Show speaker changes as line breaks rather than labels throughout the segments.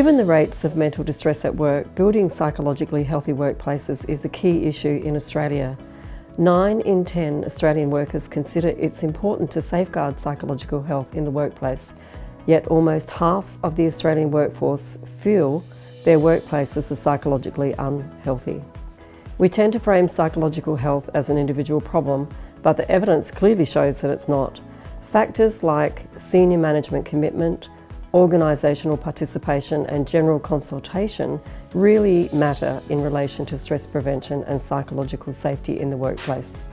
Given the rates of mental distress at work, building psychologically healthy workplaces is a key issue in Australia. 9 in 10 Australian workers consider it's important to safeguard psychological health in the workplace, yet almost half of the Australian workforce feel their workplaces are psychologically unhealthy. We tend to frame psychological health as an individual problem, but the evidence clearly shows that it's not. Factors like senior management commitment, organisational participation and general consultation really matter in relation to stress prevention and psychological safety in the workplace.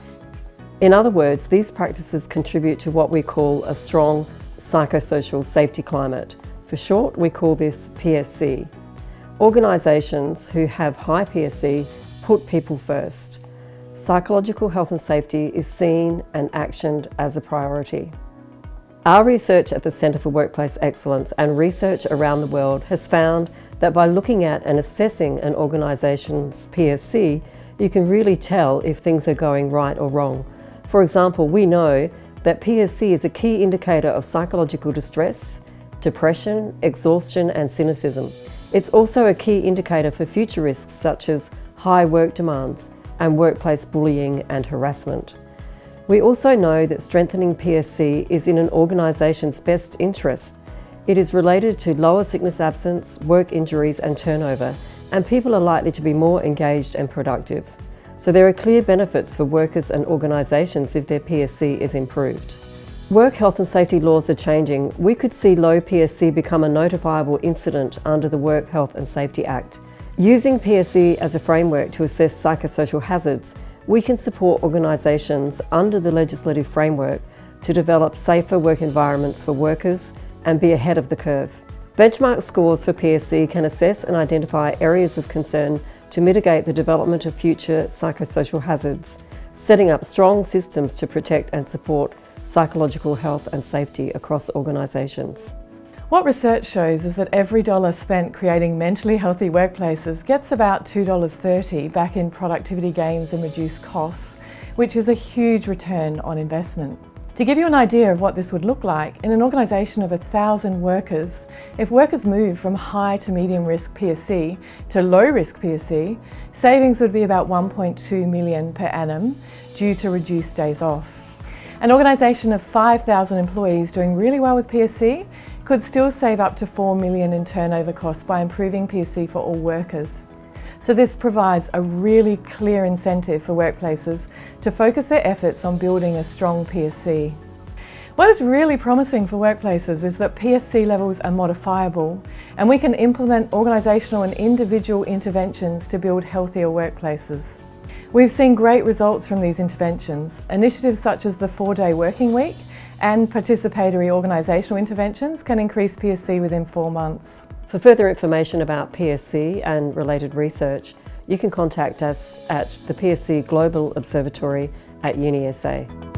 In other words, these practices contribute to what we call a strong psychosocial safety climate. For short, we call this PSC. Organisations who have high PSC put people first. Psychological health and safety is seen and actioned as a priority. Our research at the Centre for Workplace Excellence and research around the world has found that by looking at and assessing an organisation's PSC, you can really tell if things are going right or wrong. For example, we know that PSC is a key indicator of psychological distress, depression, exhaustion and cynicism. It's also a key indicator for future risks such as high work demands and workplace bullying and harassment. We also know that strengthening PSC is in an organisation's best interest. It is related to lower sickness absence, work injuries and turnover, and people are likely to be more engaged and productive. So there are clear benefits for workers and organisations if their PSC is improved. Work health and safety laws are changing. We could see low PSC become a notifiable incident under the Work Health and Safety Act. Using PSC as a framework to assess psychosocial hazards, we can support organisations under the legislative framework to develop safer work environments for workers and be ahead of the curve. Benchmark scores for PSC can assess and identify areas of concern to mitigate the development of future psychosocial hazards, setting up strong systems to protect and support psychological health and safety across organisations.
What research shows is that every dollar spent creating mentally healthy workplaces gets about $2.30 back in productivity gains and reduced costs, which is a huge return on investment. To give you an idea of what this would look like, in an organisation of 1,000 workers, if workers move from high to medium risk PSC to low risk PSC, savings would be about $1.2 million per annum due to reduced days off. An organisation of 5,000 employees doing really well with PSC could still save up to $4 million in turnover costs by improving PSC for all workers. So this provides a really clear incentive for workplaces to focus their efforts on building a strong PSC. What is really promising for workplaces is that PSC levels are modifiable and we can implement organisational and individual interventions to build healthier workplaces. We've seen great results from these interventions. Initiatives such as the 4-day working week and participatory organisational interventions can increase PSC within 4 months.
For further information about PSC and related research, you can contact us at the PSC Global Observatory at UniSA.